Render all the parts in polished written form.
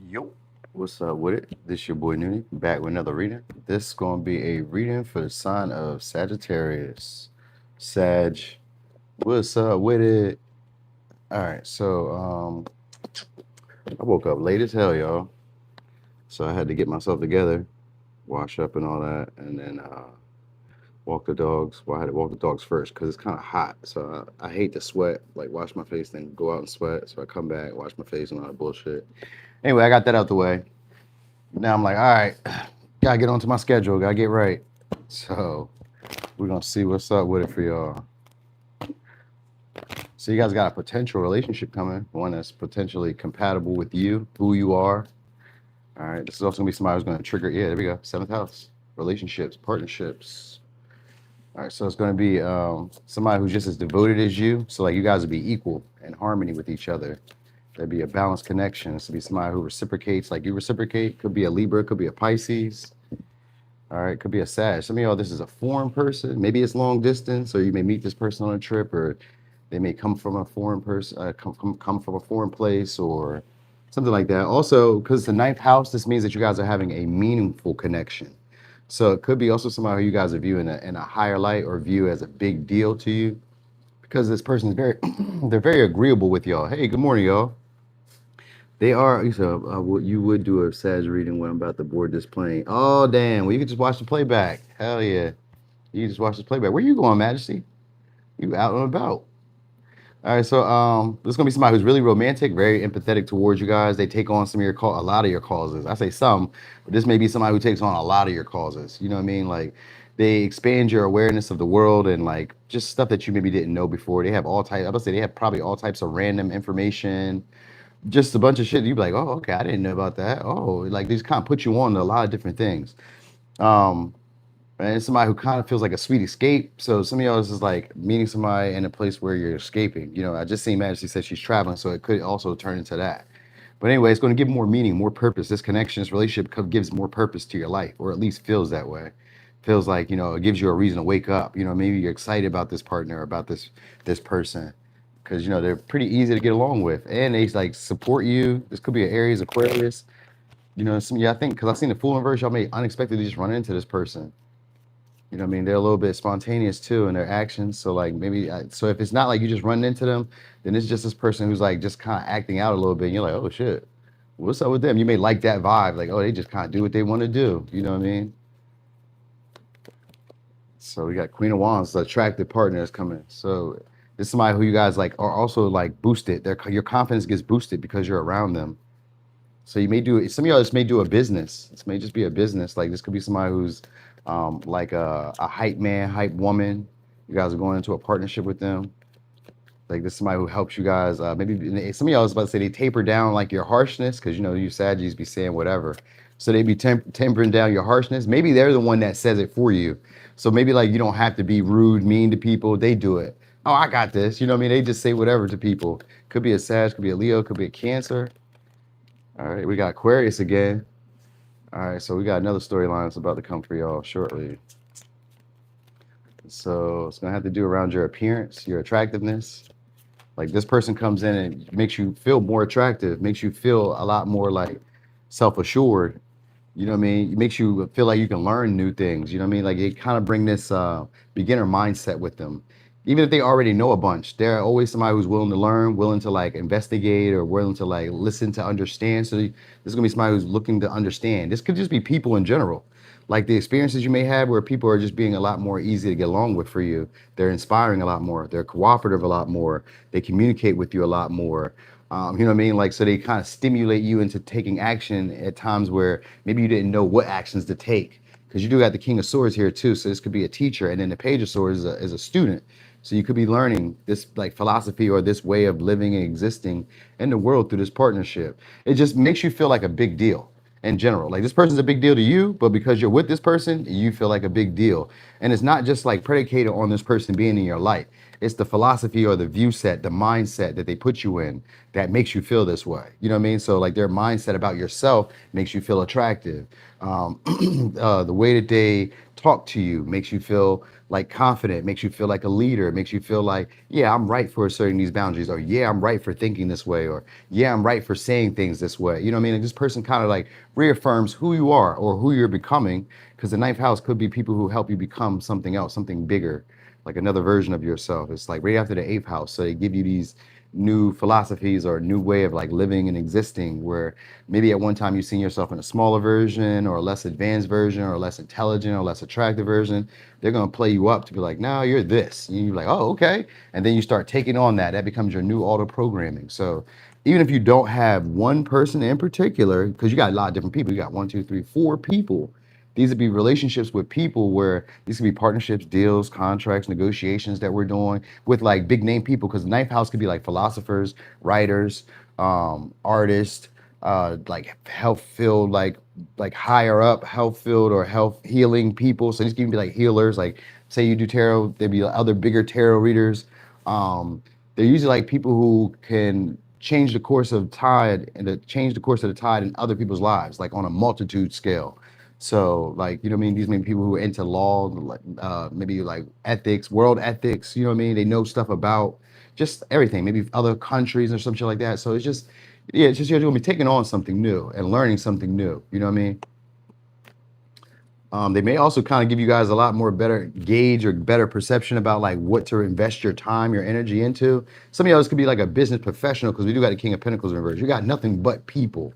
Yo, what's up with it? This your boy Nuni, back with another reading. This is gonna be a reading for the sign of Sagittarius. Sag, what's up with it? All right, so I woke up late as hell, y'all. So I had to get myself together, wash up and all that, and then walk the dogs. Well, I had to walk the dogs first because it's kind of hot. So I hate to sweat, like wash my face, then go out and sweat. So I come back, wash my face, and all that bullshit. Anyway, I got that out the way. Now I'm like, all right, gotta get onto my schedule, gotta get right. So we're gonna see what's up with it for y'all. So you guys got a potential relationship coming, one that's potentially compatible with you, who you are. All right, this is also gonna be somebody who's gonna trigger. Yeah, there we go. Seventh house, relationships, partnerships. All right, so it's gonna be somebody who's just as devoted as you. So like you guys would be equal in harmony with each other. There'd be a balanced connection. This would be somebody who reciprocates like you reciprocate. Could be a Libra, could be a Pisces. All right, could be a Sag. Some of y'all, this is a foreign person. Maybe it's long distance, or you may meet this person on a trip, or they may come from a foreign person, come from a foreign place, or something like that. Also, because the ninth house, this means that you guys are having a meaningful connection. So it could be also somebody who you guys are viewing in a higher light or view as a big deal to you, because this person is very, they're very agreeable with y'all. Hey, good morning, y'all. They are. So you would do a Sag reading when I'm about to board this plane. Oh damn! Well, you can just watch the playback. Hell yeah! You can just watch the playback. Where you going, Majesty? You out and about? All right. So this is gonna be somebody who's really romantic, very empathetic towards you guys. They take on some of your a lot of your causes. I say some, but this may be somebody who takes on a lot of your causes. You know what I mean? Like they expand your awareness of the world and like just stuff that you maybe didn't know before. They have all types. I would say they have probably all types of random information, just a bunch of shit. You'd be like, oh, okay, I didn't know about that. Oh, like these kind of put you on to a lot of different things. Um, and it's somebody who kind of feels like a sweet escape. So some of y'all is like meeting somebody in a place where you're escaping. You know, I just seen Majesty said she's traveling, so it could also turn into that. But anyway, it's going to give more meaning, more purpose. This connection, this relationship gives more purpose to your life, or at least feels that way. Feels like, you know, it gives you a reason to wake up. You know, maybe you're excited about this partner, about this person, because you know they're pretty easy to get along with, and they like support you. This could be an Aries, Aquarius. You know, some yeah, I think because I've seen the Fool inverse, y'all may unexpectedly just run into this person. You know what I mean? They're a little bit spontaneous too in their actions. So like maybe so if it's not like you just run into them, then it's just this person who's like just kind of acting out a little bit. And you're like, oh shit, what's up with them? You may like that vibe, like oh they just kind of do what they want to do. You know what I mean? So we got Queen of Wands, the attractive partners coming. So this is somebody who you guys like are also like boosted. Your confidence gets boosted because you're around them. So you may do some of y'all just may do a business. This may just be a business. Like this could be somebody who's like a hype man, hype woman. You guys are going into a partnership with them. Like this is somebody who helps you guys. Maybe some of y'all was about to say they taper down like your harshness because you know you Saggies be saying whatever. So they be tempering down your harshness. Maybe they're the one that says it for you. So maybe like you don't have to be rude, mean to people. They do it. Oh, I got this. You know what I mean? They just say whatever to people. Could be a Sag, could be a Leo, could be a Cancer. All right, we got Aquarius again. All right, so we got another storyline that's about to come for y'all shortly. So it's gonna have to do around your appearance, your attractiveness. Like this person comes in and makes you feel more attractive, makes you feel a lot more like self-assured. You know what I mean? It makes you feel like you can learn new things. You know what I mean? Like it kind of bring this beginner mindset with them. Even if they already know a bunch, they're always somebody who's willing to learn, willing to like investigate, or willing to like listen to understand. So this is gonna be somebody who's looking to understand. This could just be people in general. Like the experiences you may have where people are just being a lot more easy to get along with for you. They're inspiring a lot more. They're cooperative a lot more. They communicate with you a lot more. You know what I mean? Like, so they kind of stimulate you into taking action at times where maybe you didn't know what actions to take. Because you do got the King of Swords here too. So this could be a teacher. And then the Page of Swords is a student. So you could be learning this like philosophy or this way of living and existing in the world through this partnership. It just makes you feel like a big deal in general. Like this person's a big deal to you, but because you're with this person, you feel like a big deal. And it's not just like predicated on this person being in your life. It's the philosophy or the view set, the mindset that they put you in that makes you feel this way. You know what I mean? So like their mindset about yourself makes you feel attractive. The way that they talk to you, makes you feel like confident, makes you feel like a leader, makes you feel like, yeah, I'm right for asserting these boundaries, or yeah, I'm right for thinking this way, or yeah, I'm right for saying things this way. You know what I mean? And this person kind of like reaffirms who you are or who you're becoming, because the ninth house could be people who help you become something else, something bigger, like another version of yourself. It's like right after the eighth house. So they give you these new philosophies or a new way of like living and existing, where maybe at one time you've seen yourself in a smaller version or a less advanced version or a less intelligent or less attractive version. They're going to play you up to be like, no, you're this. And you're like, oh, okay. And then you start taking on that. That becomes your new auto programming. So even if you don't have one person in particular, because you got a lot of different people, you got one, two, three, four people. These would be relationships with people where these could be partnerships, deals, contracts, negotiations that we're doing with like big name people. Because the ninth house could be like philosophers, writers, artists, like health field, like higher up health field or health healing people. So these can be like healers. Like say you do tarot, there'd be other bigger tarot readers. They're usually like people who can change the course of tide and to change the course of the tide in other people's lives, like on a multitude scale. So like, you know what I mean? These may be people who are into law, like maybe like ethics, world ethics, you know what I mean? They know stuff about just everything, maybe other countries or some shit like that. So it's just, yeah, it's just you're gonna be taking on something new and learning something new. You know what I mean? They may also kind of give you guys a lot more better gauge or better perception about like what to invest your time, your energy into. Some of y'all could be like a business professional because we do got the King of Pentacles in reverse. You got nothing but people.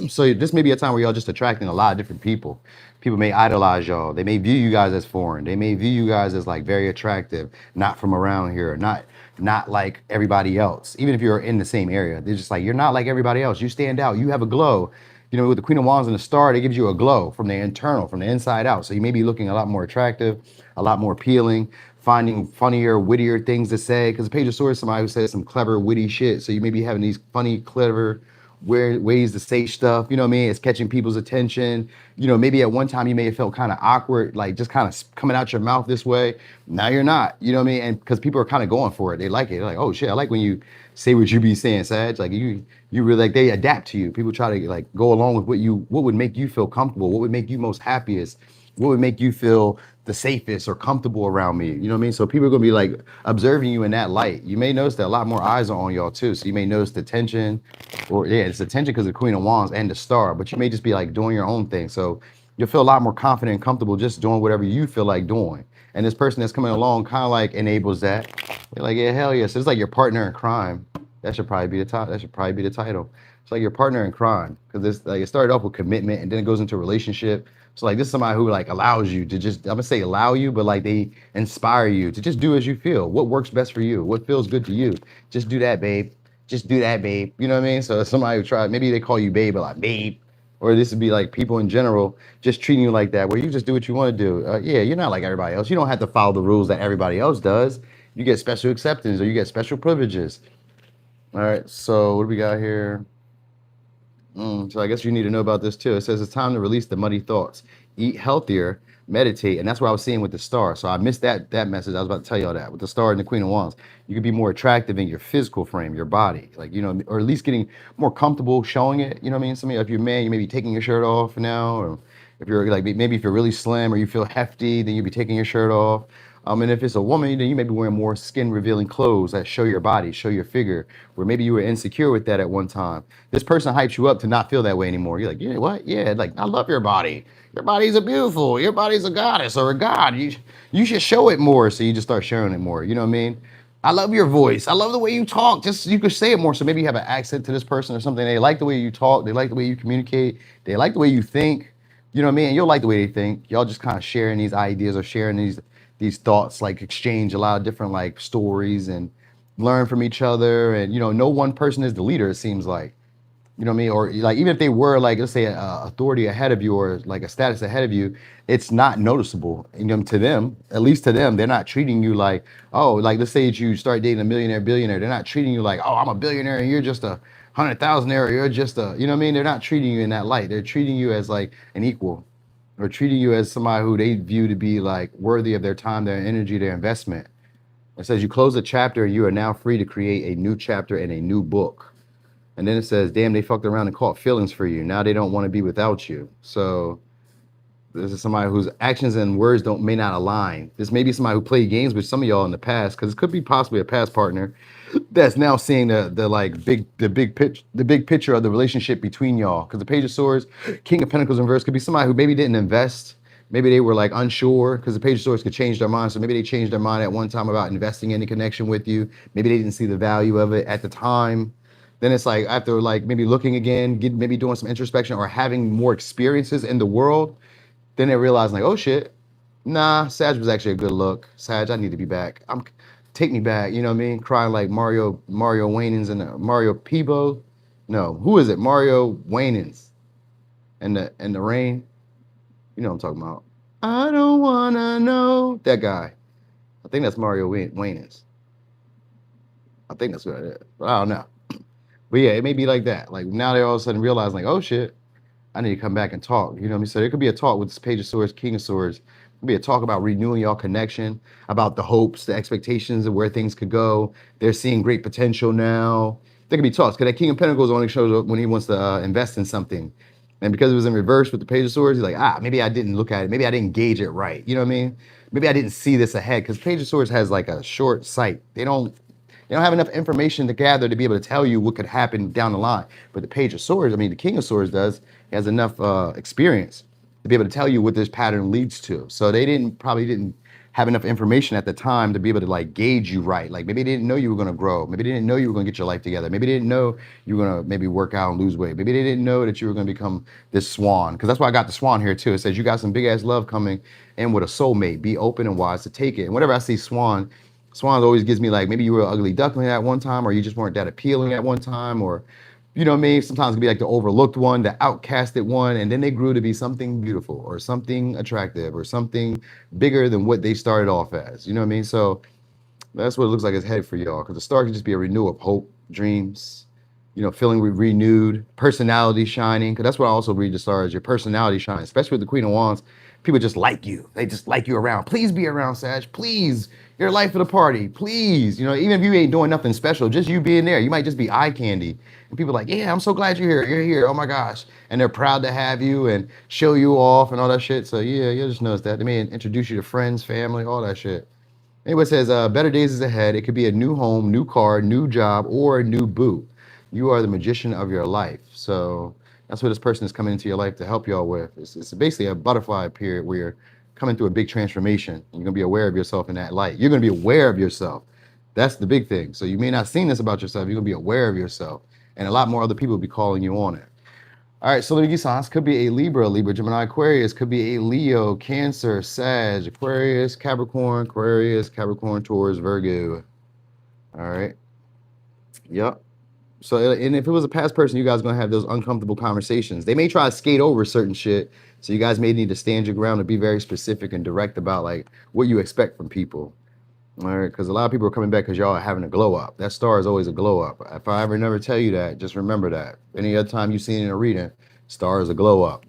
So this may be a time where y'all just attracting a lot of different people. People may idolize y'all. They may view you guys as foreign. They may view you guys as like very attractive, not from around here, not like everybody else. Even if you're in the same area, they're just like, you're not like everybody else. You stand out. You have a glow. You know, with the Queen of Wands and the Star, it gives you a glow from the internal, from the inside out. So you may be looking a lot more attractive, a lot more appealing, finding funnier, wittier things to say. Because the Page of Swords is somebody who says some clever, witty shit. So you may be having these funny, clever ways to say stuff, you know what I mean? It's catching people's attention. You know, maybe at one time you may have felt kind of awkward, like just kind of coming out your mouth this way. Now you're not, you know what I mean? And because people are kind of going for it, they like it. They're like, oh shit, I like when you say what you be saying, Sag. Like you really like, they adapt to you. People try to like go along with what would make you feel comfortable, what would make you most happiest, what would make you feel the safest or comfortable around me. You know what I mean? So people are gonna be like observing you in that light. You may notice that a lot more eyes are on y'all too. So you may notice the tension, or yeah, it's the tension because of the Queen of Wands and the Star, but you may just be like doing your own thing. So you'll feel a lot more confident and comfortable just doing whatever you feel like doing. And this person that's coming along kind of like enables that. They're like, yeah, hell yeah. So it's like your partner in crime. That should probably be the top. That should probably be the title. It's like your partner in crime, because it's like it started off with commitment and then it goes into a relationship. So like this is somebody who like allows you to just, I'm gonna say allow you, but like they inspire you to just do as you feel. What works best for you? What feels good to you? Just do that, babe. Just do that, babe. You know what I mean? So somebody who try, maybe they call you babe, but like babe. Or this would be like people in general just treating you like that, where you just do what you want to do. Yeah, you're not like everybody else. You don't have to follow the rules that everybody else does. You get special acceptance or you get special privileges. All right, so what do we got here? So I guess you need to know about this too. It says it's time to release the muddy thoughts, eat healthier, meditate, and that's what I was seeing with the Star. So I missed that message. I was about to tell y'all that with the Star and the Queen of Wands, you could be more attractive in your physical frame, your body, like you know, or at least getting more comfortable showing it. You know what I mean? Some of you, if you're a man, you may be taking your shirt off now, or if you're like maybe if you're really slim or you feel hefty, then you'd be taking your shirt off. And if it's a woman, then you may be wearing more skin revealing clothes that show your body, show your figure, where maybe you were insecure with that at one time. This person hypes you up to not feel that way anymore. You're like, yeah, what? Yeah, like I love your body. Your body's a beautiful. Your body's a goddess or a god. You should show it more. So you just start sharing it more. You know what I mean? I love your voice. I love the way you talk. Just you could say it more. So maybe you have an accent to this person or something. They like the way you talk. They like the way you communicate. They like the way you think. You know what I mean? And you'll like the way they think. Y'all just kind of sharing these ideas or sharing these thoughts, like exchange a lot of different like stories and learn from each other. And, you know, no one person is the leader, it seems like, you know what I mean? Or like, even if they were like, let's say authority ahead of you or like a status ahead of you, it's not noticeable. You know, to them, at least to them, they're not treating you like, oh, like let's say that you start dating a millionaire, billionaire. They're not treating you like, oh, I'm a billionaire and you're just a 100,000-aire, or you're just a, you know what I mean? They're not treating you in that light. They're treating you as like an equal, or treating you as somebody who they view to be like worthy of their time, their energy, their investment. It says you close a chapter and you are now free to create a new chapter in a new book. And then it says, damn, they fucked around and caught feelings for you. Now they don't want to be without you. So This is somebody whose actions and words don't may not align. This may be somebody who played games with some of y'all in the past, because it could be possibly a past partner that's now seeing the like the big picture of the relationship between y'all. Because the Page of Swords, King of Pentacles in reverse could be somebody who maybe didn't invest. Maybe they were like unsure, because the Page of Swords could change their mind. So maybe they changed their mind at one time about investing in a connection with you. Maybe they didn't see the value of it at the time. Then it's like after like maybe looking again, maybe doing some introspection or having more experiences in the world, then they realize like, oh shit, nah, Sag was actually a good look. Sag, I need to be back. Take me back. You know what I mean? Crying like Mario Wainans and Mario Peebo. No, who is it? Mario Wainans and the rain. You know what I'm talking about. I don't wanna know that guy. I think that's Mario Wainans. I think that's what it is. But I don't know. But yeah, it may be like that. Like now they all of a sudden realize like, oh shit, I need to come back and talk. You know what I mean? So there could be a talk with this Page of Swords, King of Swords. It could be a talk about renewing y'all connection, about the hopes, the expectations of where things could go. They're seeing great potential now. There could be talks, because that King of Pentacles only shows up when he wants to invest in something. And because it was in reverse with the Page of Swords, he's like, maybe I didn't look at it. Maybe I didn't gauge it right. You know what I mean? Maybe I didn't see this ahead, because Page of Swords has like a short sight. They don't have enough information to gather to be able to tell you what could happen down the line. But the Page of Swords, I mean, the King of Swords does, he has enough experience to be able to tell you what this pattern leads to. So they probably didn't have enough information at the time to be able to like gauge you right. Like maybe they didn't know you were going to grow. Maybe they didn't know you were going to get your life together. Maybe they didn't know you were going to maybe work out and lose weight. Maybe they didn't know that you were going to become this swan. Because that's why I got the swan here too. It says you got some big ass love coming in with a soulmate. Be open and wise to take it. And whenever I see swan, swans always gives me like, maybe you were an ugly duckling at one time, or you just weren't that appealing at one time, or you know what I mean? Sometimes it can be like the overlooked one, the outcasted one, and then they grew to be something beautiful or something attractive or something bigger than what they started off as. You know what I mean? So that's what it looks like it's headed for y'all. Because the star can just be a renewal of hope, dreams, you know, feeling renewed, personality shining. Because that's what I also read the stars, your personality shines, especially with the Queen of Wands. People just like you. They just like you around. Please be around, Sag. Please. You're the life of the party. Please. You know, even if you ain't doing nothing special, just you being there, you might just be eye candy. And people are like, yeah, I'm so glad you're here. You're here. Oh my gosh. And they're proud to have you and show you off and all that shit. So yeah, you'll just notice that. They may introduce you to friends, family, all that shit. Anyway, it says, better days is ahead. It could be a new home, new car, new job, or a new boo. You are the magician of your life. So that's what this person is coming into your life to help y'all with. It's basically a butterfly period where you're coming through a big transformation. You're going to be aware of yourself in that light. You're going to be aware of yourself. That's the big thing. So you may not have seen this about yourself. You're going to be aware of yourself. And a lot more other people will be calling you on it. All right, so the signs could be a Libra, Gemini, Aquarius, could be a Leo, Cancer, Sag, Aquarius, Capricorn, Taurus, Virgo. All right. Yep. So, and if it was a past person, you guys are going to have those uncomfortable conversations. They may try to skate over certain shit. So you guys may need to stand your ground and be very specific and direct about like what you expect from people. All right. Because a lot of people are coming back because y'all are having a glow up. That star is always a glow up. If I ever never tell you that, just remember that. Any other time you've seen it in a reading, star is a glow up.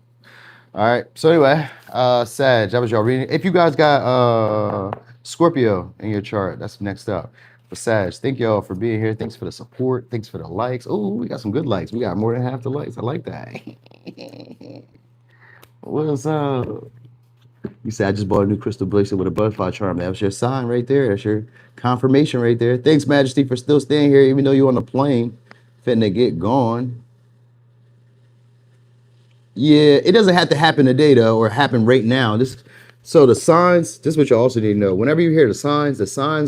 All right. So anyway, Sag, that was y'all reading. If you guys got Scorpio in your chart, that's next up. But Sag, thank y'all for being here. Thanks for the support. Thanks for the likes. Oh, we got some good likes. We got more than half the likes. I like that. What's up? You said I just bought a new crystal bracelet with a butterfly charm. That was your sign right there. That's your confirmation right there. Thanks, Majesty, for still staying here, even though you're on the plane. Finna get gone. Yeah, it doesn't have to happen today though, or happen right now. So the signs, this is what you also need to know. Whenever you hear the signs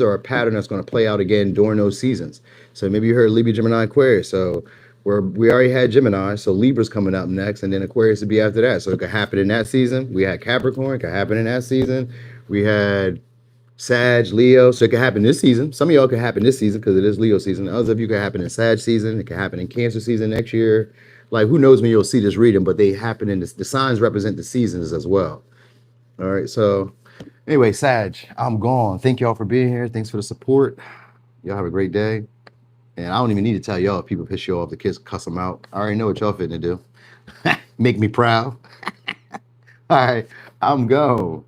are a pattern that's going to play out again during those seasons. So maybe you heard Libra, Gemini, Aquarius. So we already had Gemini, so Libra's coming up next, and then Aquarius would be after that. So it could happen in that season. We had Capricorn, it could happen in that season. We had Sag, Leo, so it could happen this season. Some of y'all could happen this season because it is Leo season. Others of you could happen in Sag season. It could happen in Cancer season next year. Like, who knows when you'll see this reading, but they happen in this. The signs represent the seasons as well. All right, so anyway, Sag, I'm gone. Thank y'all for being here. Thanks for the support. Y'all have a great day. And I don't even need to tell y'all if people piss you off, the kids cuss them out. I already know what y'all fitting to do. Make me proud. All right, I'm gone.